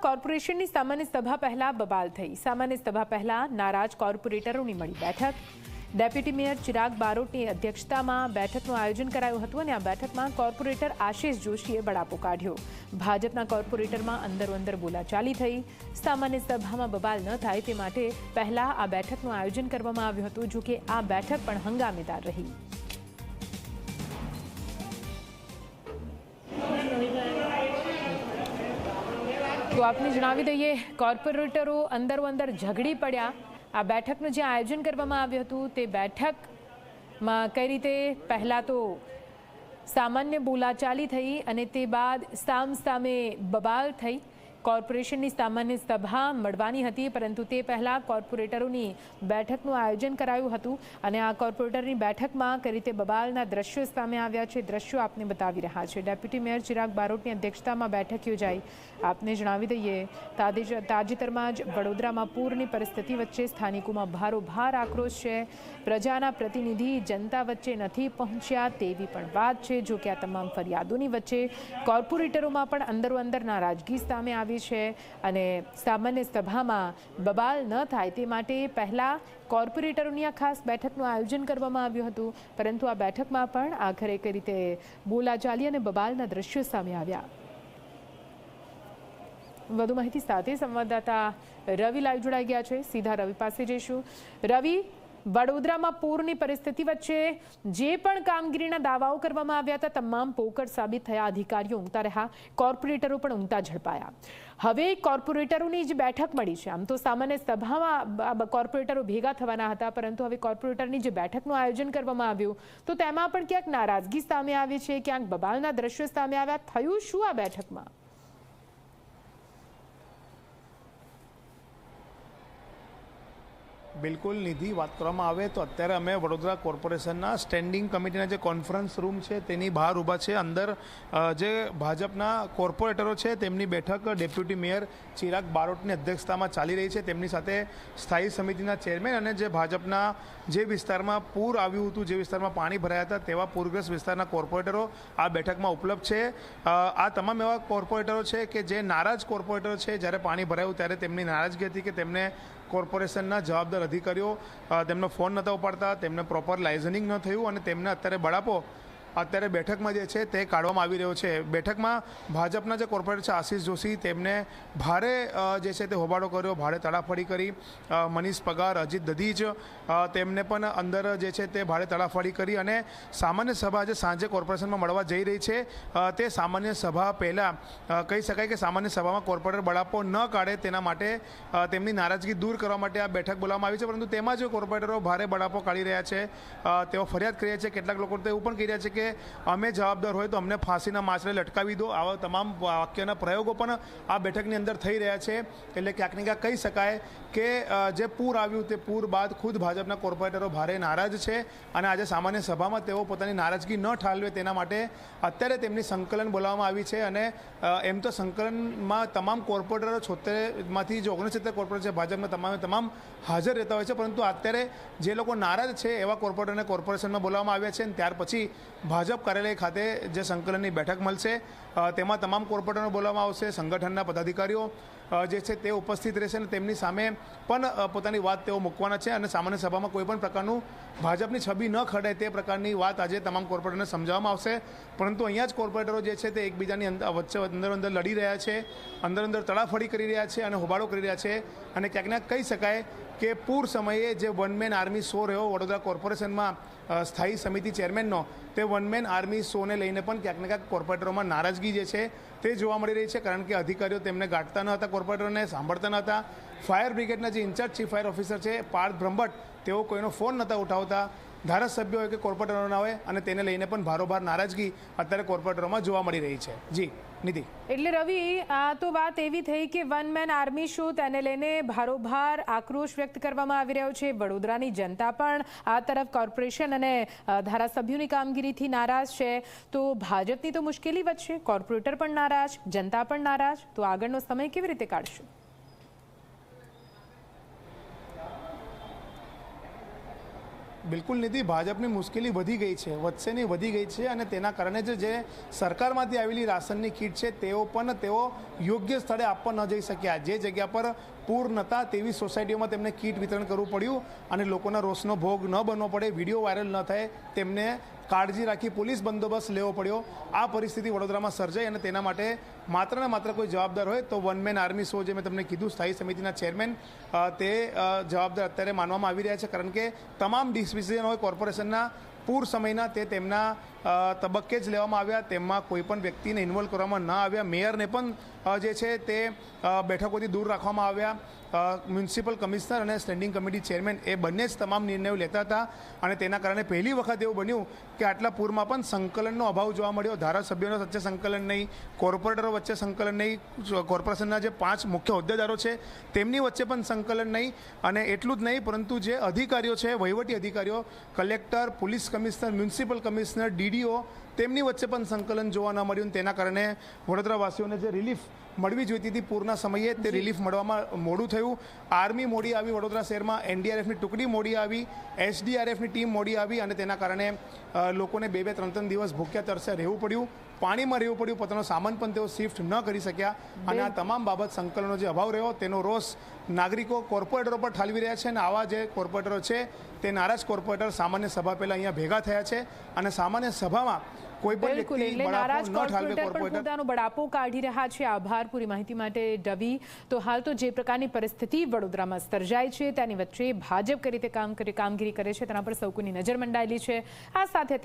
કોર્પોરેશનની સામાન્ય સભા પહેલા બબાલ થઈ। સામાન્ય સભા પહેલા નારાજ કોર્પોરેટરોની મળી બેઠક। ડેપ્યુટી મેયર ચિરાગ બારોટની અધ્યક્ષતામાં બેઠકનું આયોજન કરાયું હતું અને આ બેઠકમાં કોર્પોરેટર આશિષ જોશીએ બળાપો કાઢ્યો। ભાજપના કોર્પોરેટરમાં અંદરો-અંદર બોલાચાલી થઈ। સામાન્ય સભામાં બબાલ ન થાય તે માટે પહેલા આ બેઠકનું આયોજન કરવામાં આવ્યું હતું, જો કે આ બેઠક પણ હંગામેદાર રહી। તો આપને જણાવી દઈએ, કોર્પોરેટરો અંદરો-અંદર ઝઘડી પડ્યા। આ બેઠકનું જે આયોજન કરવામાં આવ્યું હતું તે બેઠકમાં કઈ રીતે પહેલાં તો સામાન્ય બોલાચાલી થઈ અને તે બાદ સામે બબાલ થઈ। કોર્પોરેશનની સામાન્ય સભા મળવાની હતી, પરંતુ તે પહેલાં કોર્પોરેટરોની બેઠકનું આયોજન કરાયું હતું અને આ કોર્પોરેટરની બેઠકમાં કઈ રીતે બબાલના દ્રશ્યો સામે આવ્યા છે, દ્રશ્યો આપને બતાવી રહ્યા છે। ડેપ્યુટી મેયર ચિરાગ બારોટની અધ્યક્ષતામાં બેઠક યોજાઈ। આપને જણાવી દઈએ, તાજેતરમાં જ વડોદરામાં પૂરની પરિસ્થિતિ વચ્ચે સ્થાનિકોમાં ભારોભાર આક્રોશ છે। પ્રજાના પ્રતિનિધિ જનતા વચ્ચે નથી પહોંચ્યા તેવી પણ વાત છે। જો કે આ તમામ ફરિયાદોની વચ્ચે કોર્પોરેટરોમાં પણ અંદરો-અંદર નારાજગી સામે આવી છે અને સામાન્ય સભામાં બબાલ ન થાય તે માટે પહેલા કોર્પોરેટરોની આ ખાસ બેઠકનું આયોજન કરવામાં આવ્યું હતું, પરંતુ આ બેઠકમાં પણ આખરે કઈ રીતે બોલાચાલી અને બબાલના દ્રશ્યો સામે આવ્યા। વધુ માહિતી સાથે સંવાદદાતા રવિ લાઈવ જોડાઈ ગયા છે। સીધા રવિ પાસે જઈશું। રવિ, વડોદરામાં પૂરની પરિસ્થિતિ વચ્ચે જે પણ કામગીરીના દાવાઓ કરવામાં આવ્યા હતા તમામ પોકળ સાબિત થયા। અધિકારીઓ ઊંઘતા રહ્યા, કોર્પોરેટરો પણ ઊંઘતા ઝડપાયા। હવે કોર્પોરેટરોની જે બેઠક મળી છે, આમ તો સામાન્ય સભામાં કોર્પોરેટરો ભેગા થવાના હતા, પરંતુ હવે કોર્પોરેટરની જે બેઠકનું આયોજન કરવામાં આવ્યું તો તેમાં પણ ક્યાંક નારાજગી સામે આવી છે, ક્યાંક બબાલના દ્રશ્યો સામે આવ્યા। થયું શું આ બેઠકમાં? બિલકુલ નિધિ, વાત કરવામાં આવે તો અત્યારે અમે વડોદરા કોર્પોરેશનના સ્ટેન્ડિંગ કમિટીના જે કોન્ફરન્સ રૂમ છે તેની બહાર ઊભા છે। અંદર જે ભાજપના કોર્પોરેટરો છે તેમની બેઠક ડેપ્યુટી મેયર ચિરાગ બારોટની અધ્યક્ષતામાં ચાલી રહી છે। તેમની સાથે સ્થાયી સમિતિના ચેરમેન અને જે ભાજપના જે વિસ્તારમાં પૂર આવ્યું હતું, જે વિસ્તારમાં પાણી ભરાયા હતા તેવા પૂરગ્રસ્ત વિસ્તારના કોર્પોરેટરો આ બેઠકમાં ઉપલબ્ધ છે। આ તમામ એવા કોર્પોરેટરો છે કે જે નારાજ કોર્પોરેટરો છે। જ્યારે પાણી ભરાયું ત્યારે તેમની નારાજગી હતી કે તેમને કોર્પોરેશનના જવાબદાર અધિકારીઓ તેમનો ફોન નહોતા ઉપાડતા, તેમને પ્રોપર લાઇઝનિંગ ન થયું અને તેમને અત્યારે બળાપો અત્યારે બેઠકમાં જે છે તે કાઢવામાં આવી રહ્યો છે। બેઠકમાં ભાજપના જે કોર્પોરેટર છે આશિષ જોશી, તેમને ભારે જે છે તે હોબાળો કર્યો, ભારે તડાફડી કરી। મનીષ પગાર, અજીત દધીજ, તેમને પણ અંદર જે છે તે ભારે તડાફડી કરી અને સામાન્ય સભા જે સાંજે કોર્પોરેશનમાં મળવા જઈ રહી છે તે સામાન્ય સભા પહેલાં કહી શકાય કે સામાન્ય સભામાં કોર્પોરેટર બળાપો ન કાઢે તેના માટે તેમની નારાજગી દૂર કરવા માટે આ બેઠક બોલાવવામાં આવી છે, પરંતુ તેમાં જે કોર્પોરેટરો ભારે બળાપો કાઢી રહ્યા છે તેઓ ફરિયાદ કરી રહ્યા છે। કેટલાક લોકો તો એવું પણ કહી રહ્યા છે કે અમે જવાબદાર હોય તો અમને ફાંસીના માછલે લટકાવી દો। આવા તમામ વાક્યના પ્રયોગો પણ આ બેઠકની અંદર થઈ રહ્યા છે। એટલે ક્યાંક ને ક્યાંક કહી શકાય કે જે પૂર આવ્યું તે પૂર બાદ ખુદ ભાજપના કોર્પોરેટરો ભારે નારાજ છે અને આજે સામાન્ય સભામાં તેઓ પોતાની નારાજગી ન ઠાલવે તેના માટે અત્યારે તેમની સંકલન બોલાવવામાં આવી છે। અને એમ તો સંકલનમાં તમામ કોર્પોરેટરો 76માંથી જે 69 કોર્પોરેટર છે ભાજપના તમામ હાજર રહેતા હોય છે, પરંતુ અત્યારે જે લોકો નારાજ છે એવા કોર્પોરેટરને કોર્પોરેશનમાં બોલાવવામાં આવ્યા છે અને ત્યાર પછી ભાજપ કાર્યાલય ખાતે જે સંકલનની બેઠક મળશે તેમાં તમામ કોર્પોરેટરોને બોલાવવામાં આવશે। સંગઠનના પદાધિકારીઓ જે છે તે ઉપસ્થિત રહેશે અને તેમની સામે પણ પોતાની વાત તેઓ મૂકવાના છે અને સામાન્ય સભામાં કોઈ પણ પ્રકારનું ભાજપની છબી ન ખડે તે પ્રકારની વાત આજે તમામ કોર્પોરેટરને સમજાવવામાં આવશે। પરંતુ અહીંયા જ કોર્પોરેટરો જે છે તે એકબીજાની વચ્ચે અંદર લડી રહ્યા છે, અંદર તડાફડી કરી રહ્યા છે અને હોબાળો કરી રહ્યા છે। અને ક્યાંક કહી શકાય કે પૂર સમયે જે વન મેન આર્મી શો રહ્યો વડોદરા કોર્પોરેશનમાં સ્થાયી સમિતિ ચેરમેનનો, તે વન મેન આર્મી શોને લઈને પણ ક્યાંક ને ક્યાંક કોર્પોરેટરોમાં નારાજગી જે છે તે જોવા મળી રહી છે, કારણ કે અધિકારીઓ તેમને ગાંઠતા ન હતા, કોર્પોરેટરોને સાંભળતા ન હતા। ફાયર બ્રિગેડના જે ઇન્ચાર્જ ચીફ ફાયર ઓફિસર છે પાર્થ બ્રહ્મભટ્ટ, તેઓ કોઈનો ફોન નહોતા ઉઠાવતા। ધારાસભ્યો હોય કે કોર્પોરેટરોના હોય અને તેને લઈને પણ ભારોભાર નારાજગી અત્યારે કોર્પોરેટરોમાં જોવા મળી રહી છે। જી નિધિ, એટલે રવિ, આ તો વાત એવી થઈ કે વન મેન આર્મી શો તેને લઈને ભારોભાર આક્રોશ વ્યક્ત કરવામાં આવી રહ્યો છે। વડોદરાની જનતા પણ આ તરફ કોર્પોરેશન અને ધારાસભ્યોની કામગીરીથી નારાજ છે, તો ભાજપની તો મુશ્કેલી વચ્ચે કોર્પોરેટર પણ નારાજ, જનતા પણ નારાજ, તો આગળનો સમય કેવી રીતે કાઢશે? બિલકુલ નથી. ભાજપની મુશ્કેલી વધી ગઈ છે, વધશે નહીં વધી ગઈ છે, અને તેના કારણે જે સરકારમાંથી આવેલી રાશનની કીટ છે તેઓ યોગ્ય સ્થળે આપવા ન જઈ શક્યા. જે જગ્યા પર પૂર નહોતા તેવી સોસાયટીઓમાં તેમને કીટ વિતરણ કરવું પડ્યું અને લોકોના રોષનો ભોગ ન બનવો પડે, વિડીયો વાયરલ ન થાય, તેમને કાળજી રાખી પોલીસ બંદોબસ્ત લેવો પડ્યો. આ પરિસ્થિતિ વડોદરામાં સર્જાઈ અને તેના માટે માત્ર ને માત્ર કોઈ જવાબદાર હોય તો વન મેન આર્મી શો, જે મેં તમને કીધું, સ્થાયી સમિતિના ચેરમેન તે જવાબદાર અત્યારે માનવામાં આવી રહ્યા છે. કારણ કે તમામ ડિસિઝન હોય કોર્પોરેશનના પૂર સમયના તે તેમના તબક્કે જ લેવામાં આવ્યા, તેમાં કોઈ પણ વ્યક્તિને ઇન્વોલ્વ કરવામાં ન આવ્યા. મેયરને પણ જે છે તે બેઠકોથી દૂર રાખવામાં આવ્યા. મ્યુનિસિપલ કમિશનર અને સ્ટેન્ડિંગ કમિટી ચેરમેન એ બંને જ તમામ નિર્ણયો લેતા હતા અને તેના કારણે પહેલી વખત એવું બન્યું કે આટલા પૂરમાં પણ સંકલનનો અભાવ જોવા મળ્યો. ધારાસભ્યોનો વચ્ચે સંકલન નહીં, કોર્પોરેટરો વચ્ચે સંકલન નહીં, કોર્પોરેશનના જે 5 મુખ્ય હોદ્દેદારો છે તેમની વચ્ચે પણ સંકલન નહીં. અને એટલું જ નહીં, પરંતુ જે અધિકારીઓ છે, વહીવટી અધિકારીઓ, collector, police commissioner, municipal commissioner, DDO, તેમની વચ્ચે પણ સંકલન જોવા ન મળ્યું. તેના કારણે વડોદરાવાસીઓને જે રિલીફ મળવી જોઈતી હતી પૂરના સમયે તે રિલીફ મળવામાં મોડું થયું. આર્મી મોડી આવી વડોદરા શહેરમાં, એનડીઆરએફની ટુકડી મોડી આવી, એસડીઆરએફની ટીમ મોડી આવી અને તેના કારણે લોકોને 2-3 દિવસ ભૂખ્યા તરસે રહેવું પડ્યું, પાણીમાં રહેવું પડ્યું, પોતાનો સામાન પણ તેઓ શિફ્ટ ન કરી શક્યા. અને આ તમામ બાબત સંકલનનો જે અભાવ રહ્યો તેનો રોષ નાગરિકો કોર્પોરેટરો પર ઠાલવી રહ્યા છે. અને આવા જે કોર્પોરેટરો છે તે નારાજ કોર્પોરેટર સામાન્ય સભા પહેલા અહીંયા ભેગા થયા છે અને સામાન્ય સભામાં કોઈ પણ બિલકુલ, વ્યક્તિ એટલે નારાજ બળાપો ન ઠાલવે કોર્પોરેટર પણ કોર્પોરેટર. પોતાનો બળાપો કાઢી રહ્યા છે. આભાર પૂરી માહિતી માટે ડવી. તો હાલ તો જે પ્રકારની પરિસ્થિતિ વડોદરામાં સર્જાય છે તેની વચ્ચે ભાજપ કઈ રીતે કામગીરી કરે છે તેના પર સૌ કોઈની નજર મંડાયેલી છે. આ સાથે